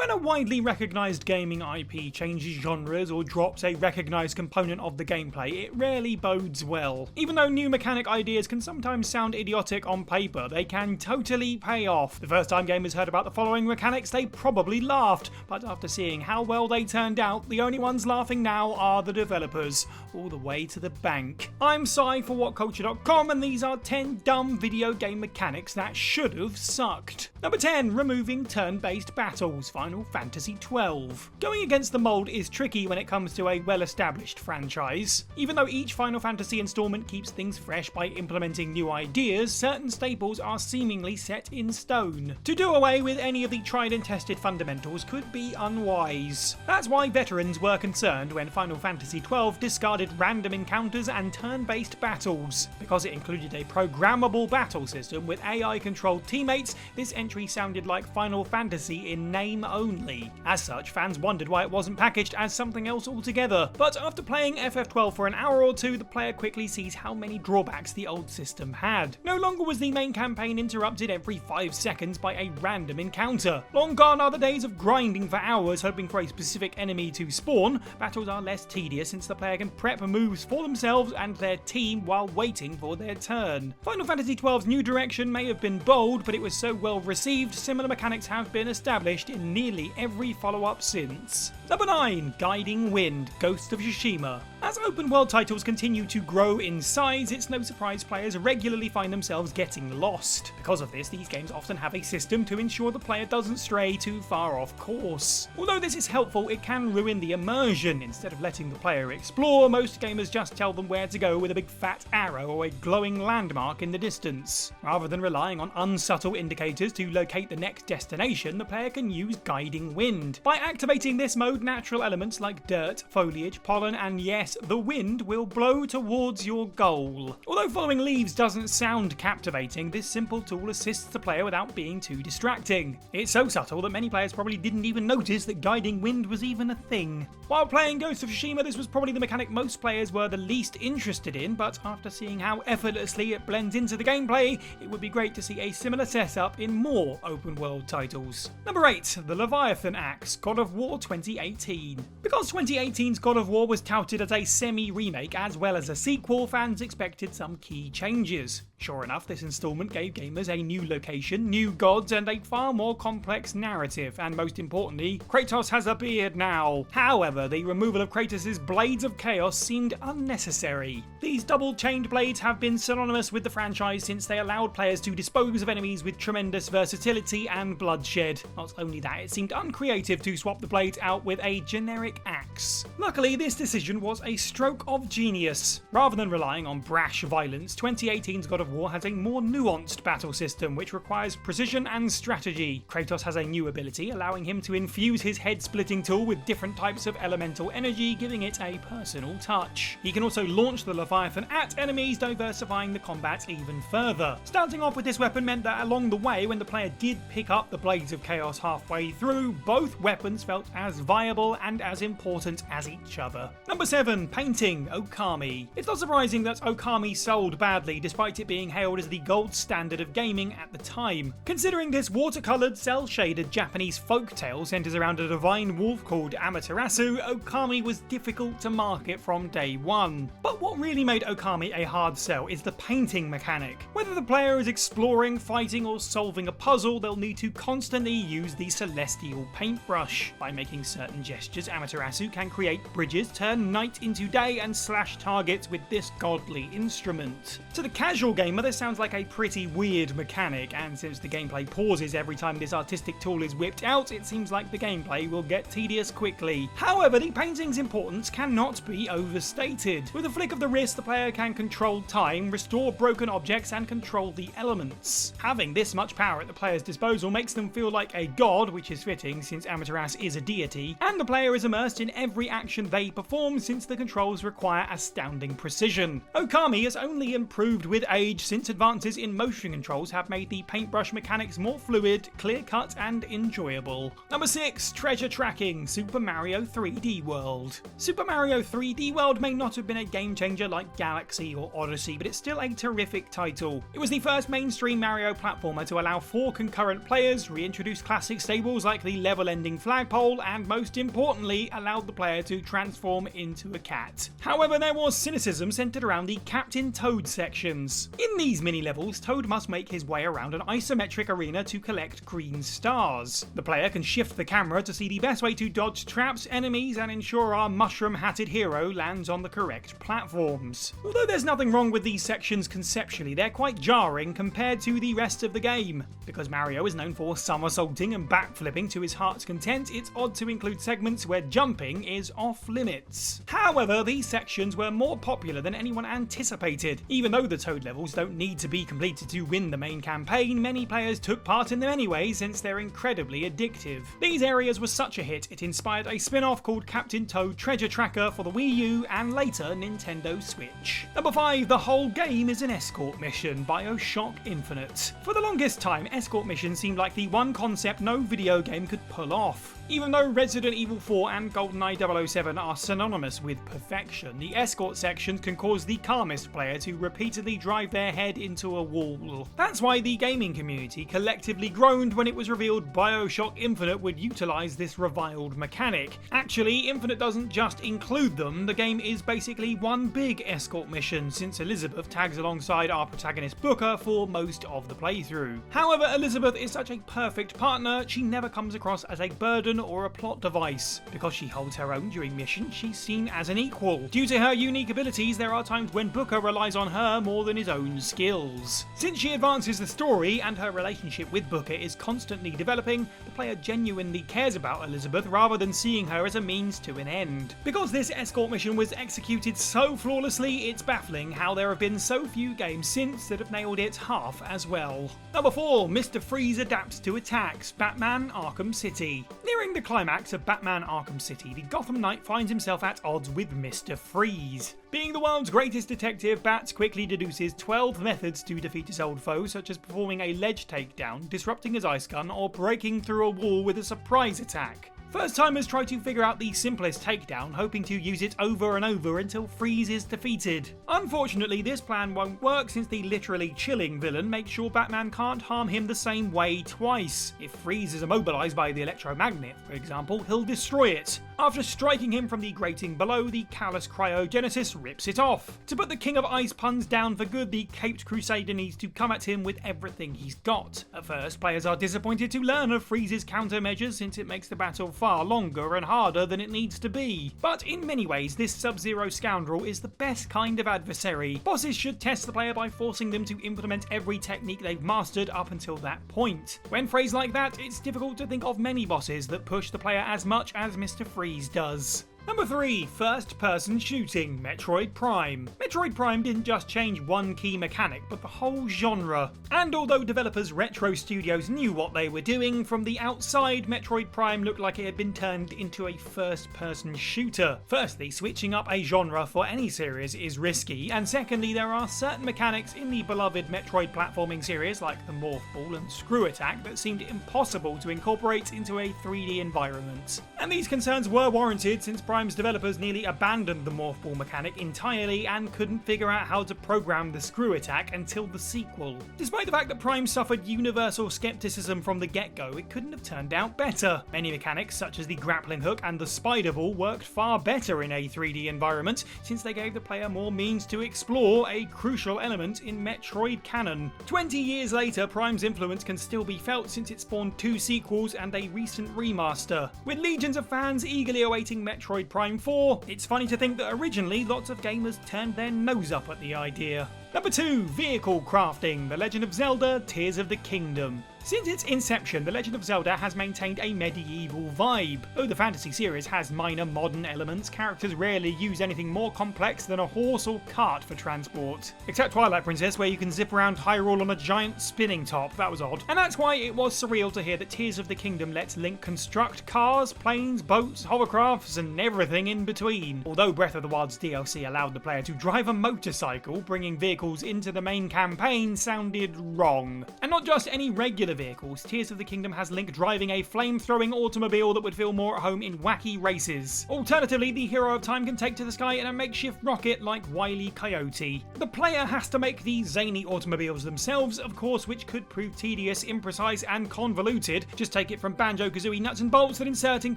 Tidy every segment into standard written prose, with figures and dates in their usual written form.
When a widely recognised gaming IP changes genres or drops a recognised component of the gameplay, it rarely bodes well. Even though new mechanic ideas can sometimes sound idiotic on paper, they can totally pay off. The first time gamers heard about the following mechanics, they probably laughed, but after seeing how well they turned out, the only ones laughing now are the developers, all the way to the bank. I'm Sai for WhatCulture.com, and these are 10 dumb video game mechanics that should have sucked. Number 10. Removing turn-based battles. Final Fantasy XII. Going against the mold is tricky when it comes to a well-established franchise. Even though each Final Fantasy installment keeps things fresh by implementing new ideas, certain staples are seemingly set in stone. To do away with any of the tried and tested fundamentals could be unwise. That's why veterans were concerned when Final Fantasy XII discarded random encounters and turn-based battles. Because it included a programmable battle system with AI-controlled teammates, this entry sounded like Final Fantasy in name only. As such, fans wondered why it wasn't packaged as something else altogether. But after playing FF12 for an hour or two, the player quickly sees how many drawbacks the old system had. No longer was the main campaign interrupted every 5 seconds by a random encounter. Long gone are the days of grinding for hours hoping for a specific enemy to spawn. Battles are less tedious since the player can prep moves for themselves and their team while waiting for their turn. Final Fantasy XII's new direction may have been bold, but it was so well received, similar mechanics have been established in nearly every follow-up since. Number 9. Guiding Wind, Ghost of Tsushima. As open world titles continue to grow in size, it's no surprise players regularly find themselves getting lost. Because of this, these games often have a system to ensure the player doesn't stray too far off course. Although this is helpful, it can ruin the immersion. Instead of letting the player explore, most gamers just tell them where to go with a big fat arrow or a glowing landmark in the distance. Rather than relying on unsubtle indicators to locate the next destination, the player can use Guiding Wind. By activating this mode, natural elements like dirt, foliage, pollen, and yes, the wind will blow towards your goal. Although following leaves doesn't sound captivating, this simple tool assists the player without being too distracting. It's so subtle that many players probably didn't even notice that Guiding Wind was even a thing. While playing Ghost of Tsushima, this was probably the mechanic most players were the least interested in, but after seeing how effortlessly it blends into the gameplay, it would be great to see a similar setup in more open world titles. Number 8. The Leviathan Axe, God of War 2018. Because 2018's God of War was touted as a semi-remake as well as a sequel, fans expected some key changes. Sure enough, this installment gave gamers a new location, new gods, and a far more complex narrative, and most importantly, Kratos has a beard now. However, the removal of Kratos' Blades of Chaos seemed unnecessary. These double-chained blades have been synonymous with the franchise since they allowed players to dispose of enemies with tremendous versatility and bloodshed. Not only that, it seemed uncreative to swap the blades out with a generic axe. Luckily, this decision was a stroke of genius. Rather than relying on brash violence, 2018's God of War has a more nuanced battle system which requires precision and strategy. Kratos has a new ability allowing him to infuse his head-splitting tool with different types of elemental energy, giving it a personal touch. He can also launch the Leviathan at enemies, diversifying the combat even further. Starting off with this weapon meant that along the way, when the player did pick up the Blades of Chaos halfway through, both weapons felt as viable and as important as each other. Number 7. Painting, Okami. It's not surprising that Okami sold badly despite it being hailed as the gold standard of gaming at the time. Considering this watercoloured, cel-shaded Japanese folktale centers around a divine wolf called Amaterasu, Okami was difficult to market from day one. But what really made Okami a hard sell is the painting mechanic. Whether the player is exploring, fighting, or solving a puzzle, they'll need to constantly use the celestial paintbrush. By making certain gestures, Amaterasu can create bridges, turn night into day, and slash targets with this godly instrument. To the casual gamer, this sounds like a pretty weird mechanic, and since the gameplay pauses every time this artistic tool is whipped out, it seems like the gameplay will get tedious quickly. However, the painting's importance cannot be overstated. With a flick of the wrist, the player can control time, restore broken objects, and control the elements. Having this much power at the player's disposal makes them feel like a god, which is fitting since Amaterasu is a deity, and the player is immersed in every action they perform since the controls require astounding precision. Okami has only improved with age, age, since advances in motion controls have made the paintbrush mechanics more fluid, clear-cut and enjoyable. Number 6. Treasure Tracking, Super Mario 3D World. Super Mario 3D World may not have been a game changer like Galaxy or Odyssey, but it's still a terrific title. It was the first mainstream Mario platformer to allow 4 concurrent players, reintroduce classic stables like the level-ending flagpole, and most importantly, allowed the player to transform into a cat. However, there was cynicism centered around the Captain Toad sections. In these mini-levels, Toad must make his way around an isometric arena to collect green stars. The player can shift the camera to see the best way to dodge traps, enemies, and ensure our mushroom-hatted hero lands on the correct platforms. Although there's nothing wrong with these sections conceptually, they're quite jarring compared to the rest of the game. Because Mario is known for somersaulting and backflipping to his heart's content, it's odd to include segments where jumping is off limits. However, these sections were more popular than anyone anticipated. Even though the Toad levels don't need to be completed to win the main campaign, many players took part in them anyway since they're incredibly addictive. These areas were such a hit, it inspired a spin-off called Captain Toad Treasure Tracker for the Wii U and later Nintendo Switch. Number 5. The whole game is an escort mission, BioShock Infinite. For the longest time, escort missions seemed like the one concept no video game could pull off. Even though Resident Evil 4 and GoldenEye 007 are synonymous with perfection, the escort sections can cause the calmest player to repeatedly drive their head into a wall. That's why the gaming community collectively groaned when it was revealed BioShock Infinite would utilise this reviled mechanic. Actually, Infinite doesn't just include them, the game is basically one big escort mission, since Elizabeth tags alongside our protagonist Booker for most of the playthrough. However, Elizabeth is such a perfect partner, she never comes across as a burden or a plot device. Because she holds her own during missions, she's seen as an equal. Due to her unique abilities, there are times when Booker relies on her more than his own skills. Since she advances the story and her relationship with Booker is constantly developing, the player genuinely cares about Elizabeth rather than seeing her as a means to an end. Because this escort mission was executed so flawlessly, it's baffling how there have been so few games since that have nailed it half as well. Number 4. Mr. Freeze adapts to attacks, Batman Arkham City. Nearing the climax of Batman Arkham City, the Gotham Knight finds himself at odds with Mr. Freeze. Being the world's greatest detective, Bats quickly deduces 12 methods to defeat his old foe, such as performing a ledge takedown, disrupting his ice gun, or breaking through a wall with a surprise attack. First-timers try to figure out the simplest takedown, hoping to use it over and over until Freeze is defeated. Unfortunately, this plan won't work since the literally chilling villain makes sure Batman can't harm him the same way twice. If Freeze is immobilized by the electromagnet, for example, he'll destroy it. After striking him from the grating below, the callous cryogenesis rips it off. To put the King of Ice puns down for good, the Caped Crusader needs to come at him with everything he's got. At first, players are disappointed to learn of Freeze's countermeasures since it makes the battle far longer and harder than it needs to be. But in many ways, this Sub-Zero scoundrel is the best kind of adversary. Bosses should test the player by forcing them to implement every technique they've mastered up until that point. When phrased like that, it's difficult to think of many bosses that push the player as much as Mr. Freeze does. Number 3. First-person shooting, Metroid Prime. Metroid Prime didn't just change one key mechanic, but the whole genre. And although developers Retro Studios knew what they were doing, from the outside, Metroid Prime looked like it had been turned into a first-person shooter. Firstly, switching up a genre for any series is risky, and secondly, there are certain mechanics in the beloved Metroid platforming series, like the Morph Ball and Screw Attack, that seemed impossible to incorporate into a 3D environment. And these concerns were warranted since Prime's developers nearly abandoned the Morph Ball mechanic entirely and couldn't figure out how to program the Screw Attack until the sequel. Despite the fact that Prime suffered universal skepticism from the get-go, it couldn't have turned out better. Many mechanics, such as the grappling hook and the spider ball, worked far better in a 3D environment since they gave the player more means to explore, a crucial element in Metroid canon. 20 years later, Prime's influence can still be felt since it spawned 2 sequels and a recent remaster. With legions of fans eagerly awaiting Metroid Prime 4, it's funny to think that originally lots of gamers turned their nose up at the idea. Number 2. Vehicle crafting, The Legend of Zelda Tears of the Kingdom. Since its inception, The Legend of Zelda has maintained a medieval vibe. Though the fantasy series has minor modern elements, characters rarely use anything more complex than a horse or cart for transport. Except Twilight Princess, where you can zip around Hyrule on a giant spinning top. That was odd. And that's why it was surreal to hear that Tears of the Kingdom lets Link construct cars, planes, boats, hovercrafts, and everything in between. Although Breath of the Wild's DLC allowed the player to drive a motorcycle, bringing vehicles into the main campaign sounded wrong. And not just any regular vehicles, Tears of the Kingdom has Link driving a flame-throwing automobile that would feel more at home in wacky races. Alternatively, the Hero of Time can take to the sky in a makeshift rocket like Wile E. Coyote. The player has to make these zany automobiles themselves, of course, which could prove tedious, imprecise, and convoluted. Just take it from Banjo-Kazooie nuts and bolts that inserting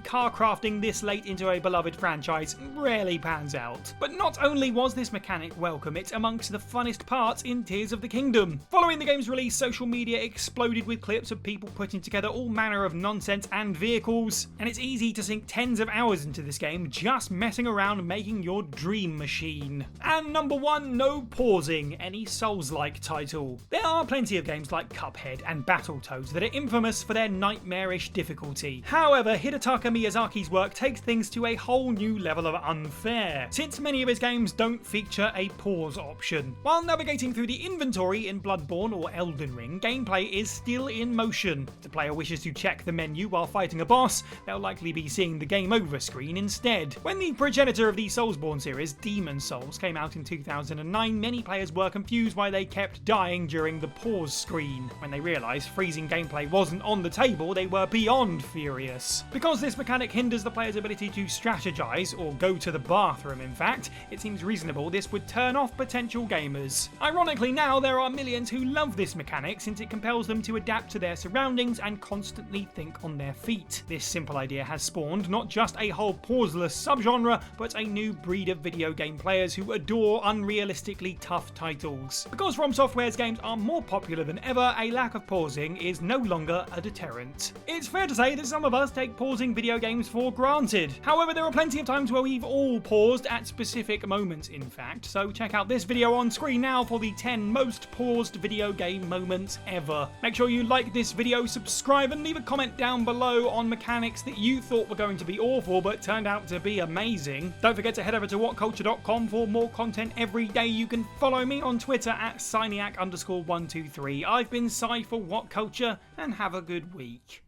car crafting this late into a beloved franchise rarely pans out. But not only was this mechanic welcome, it's amongst the funnest parts in Tears of the Kingdom. Following the game's release, social media exploded with clips of people putting together all manner of nonsense and vehicles, and it's easy to sink tens of hours into this game just messing around making your dream machine. And number 1, no pausing, any Souls-like title. There are plenty of games like Cuphead and Battletoads that are infamous for their nightmarish difficulty. However, Hidetaka Miyazaki's work takes things to a whole new level of unfair, since many of his games don't feature a pause option. While navigating through the inventory in Bloodborne or Elden Ring, gameplay is still in motion. If the player wishes to check the menu while fighting a boss, they'll likely be seeing the game over screen instead. When the progenitor of the Soulsborne series, Demon Souls, came out in 2009, many players were confused why they kept dying during the pause screen. When they realised freezing gameplay wasn't on the table, they were beyond furious. Because this mechanic hinders the player's ability to strategize, or go to the bathroom in fact, it seems reasonable this would turn off potential gamers. Ironically, now there are millions who love this mechanic since it compels them to adapt to their surroundings and constantly think on their feet. This simple idea has spawned not just a whole pauseless subgenre, but a new breed of video game players who adore unrealistically tough titles. Because From Software's games are more popular than ever, a lack of pausing is no longer a deterrent. It's fair to say that some of us take pausing video games for granted. However, there are plenty of times where we've all paused at specific moments, in fact, so check out this video on screen now for the 10 most paused video game moments ever. Make sure you like this video, subscribe, and leave a comment down below on mechanics that you thought were going to be awful but turned out to be amazing. Don't forget to head over to WhatCulture.com for more content every day. You can follow me on Twitter at Cyniac_123. I've been Cy for WhatCulture, and have a good week.